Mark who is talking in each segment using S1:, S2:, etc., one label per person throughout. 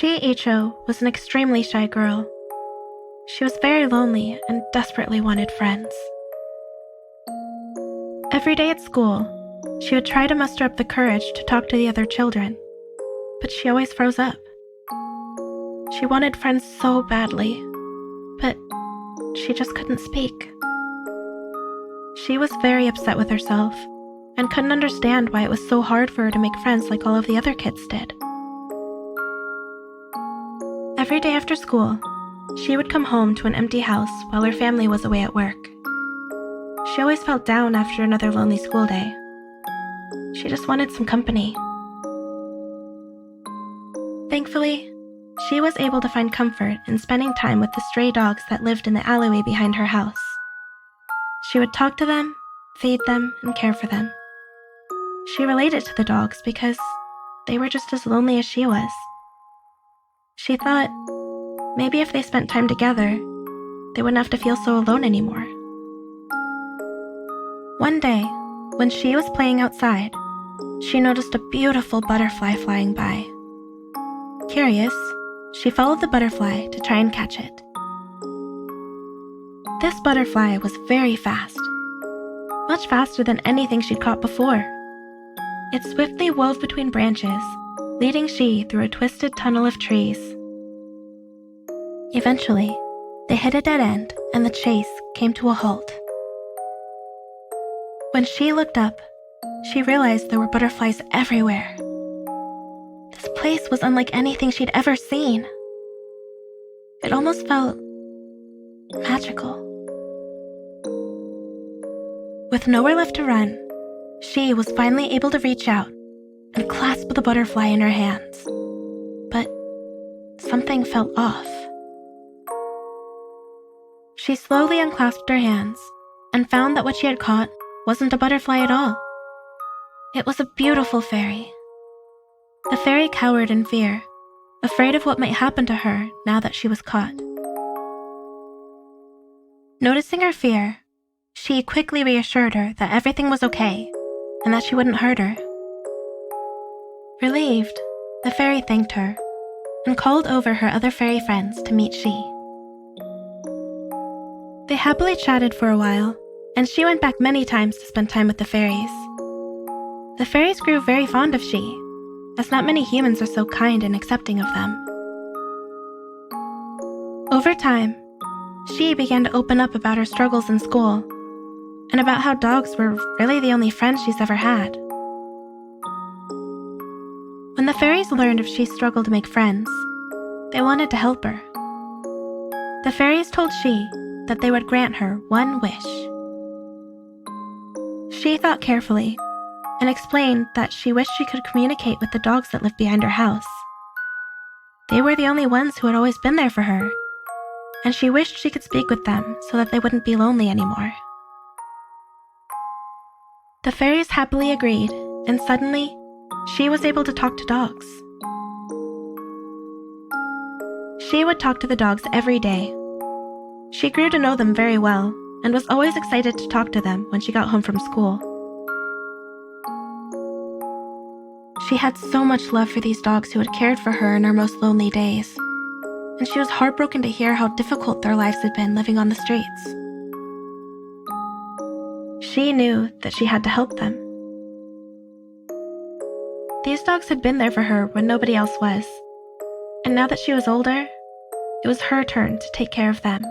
S1: Shee Icho was an extremely shy girl. She was very lonely and desperately wanted friends. Every day at school, she would try to muster up the courage to talk to the other children, but she always froze up. She wanted friends so badly, but she just couldn't speak. She was very upset with herself and couldn't understand why it was so hard for her to make friends like all of the other kids did. Every day after school, she would come home to an empty house while her family was away at work. She always felt down after another lonely school day. She just wanted some company. Thankfully, she was able to find comfort in spending time with the stray dogs that lived in the alleyway behind her house. She would talk to them, feed them, and care for them. She related to the dogs because they were just as lonely as she was. She thought maybe if they spent time together, they wouldn't have to feel so alone anymore. One day, when she was playing outside, she noticed a beautiful butterfly flying by. Curious, she followed the butterfly to try and catch it. This butterfly was very fast, much faster than anything she'd caught before. It swiftly wove between branches, leading Shee through a twisted tunnel of trees. Eventually, they hit a dead end and the chase came to a halt. When Shee looked up, she realized there were butterflies everywhere. This place was unlike anything she'd ever seen. It almost felt magical. With nowhere left to run, Shee was finally able to reach out and clasp the butterfly in her hands. But something felt off. She slowly unclasped her hands and found that what she had caught wasn't a butterfly at all. It was a beautiful fairy. The fairy cowered in fear, afraid of what might happen to her now that she was caught. Noticing her fear, Shee quickly reassured her that everything was okay and that she wouldn't hurt her. Relieved, the fairy thanked her and called over her other fairy friends to meet Shee. They happily chatted for a while, and Shee went back many times to spend time with the fairies. The fairies grew very fond of Shee, as not many humans are so kind and accepting of them. Over time, Shee began to open up about her struggles in school, and about how dogs were really the only friends she's ever had. When the fairies learned of Shee's struggle to make friends, they wanted to help her. The fairies told Shee that they would grant her one wish. Shee thought carefully and explained that she wished she could communicate with the dogs that lived behind her house. They were the only ones who had always been there for her, and she wished she could speak with them so that they wouldn't be lonely anymore. The fairies happily agreed, and suddenly, Shee was able to talk to dogs. Shee would talk to the dogs every day. She grew to know them very well, and was always excited to talk to them when she got home from school. She had so much love for these dogs who had cared for her in her most lonely days, and she was heartbroken to hear how difficult their lives had been living on the streets. She knew that she had to help them. These dogs had been there for her when nobody else was, and now that she was older, it was her turn to take care of them.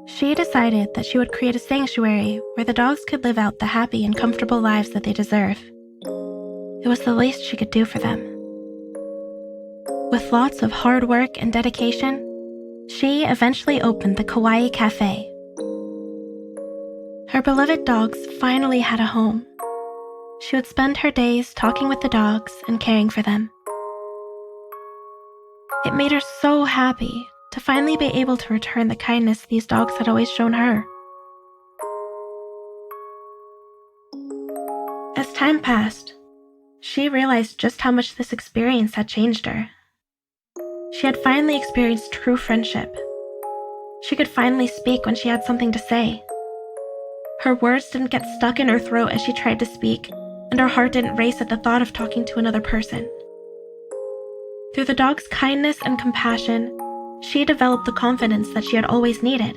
S1: She decided that she would create a sanctuary where the dogs could live out the happy and comfortable lives that they deserve. It was the least she could do for them. With lots of hard work and dedication, Shee eventually opened the Kawaii Cafe. Her beloved dogs finally had a home. She would spend her days talking with the dogs and caring for them. It made her so happy to finally be able to return the kindness these dogs had always shown her. As time passed, she realized just how much this experience had changed her. She had finally experienced true friendship. She could finally speak when she had something to say. Her words didn't get stuck in her throat as she tried to speak, and her heart didn't race at the thought of talking to another person. Through the dog's kindness and compassion, she developed the confidence that she had always needed.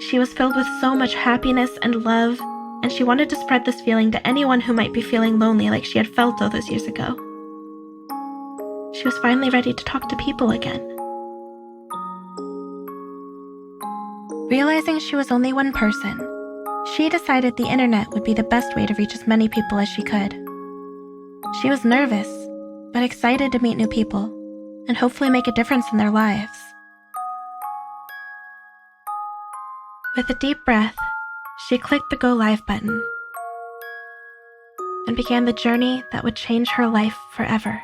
S1: She was filled with so much happiness and love, and she wanted to spread this feeling to anyone who might be feeling lonely like she had felt all those years ago. She was finally ready to talk to people again. Realizing she was only one person, she decided the internet would be the best way to reach as many people as she could. She was nervous, but excited to meet new people and hopefully make a difference in their lives. With a deep breath, she clicked the Go Live button and began the journey that would change her life forever.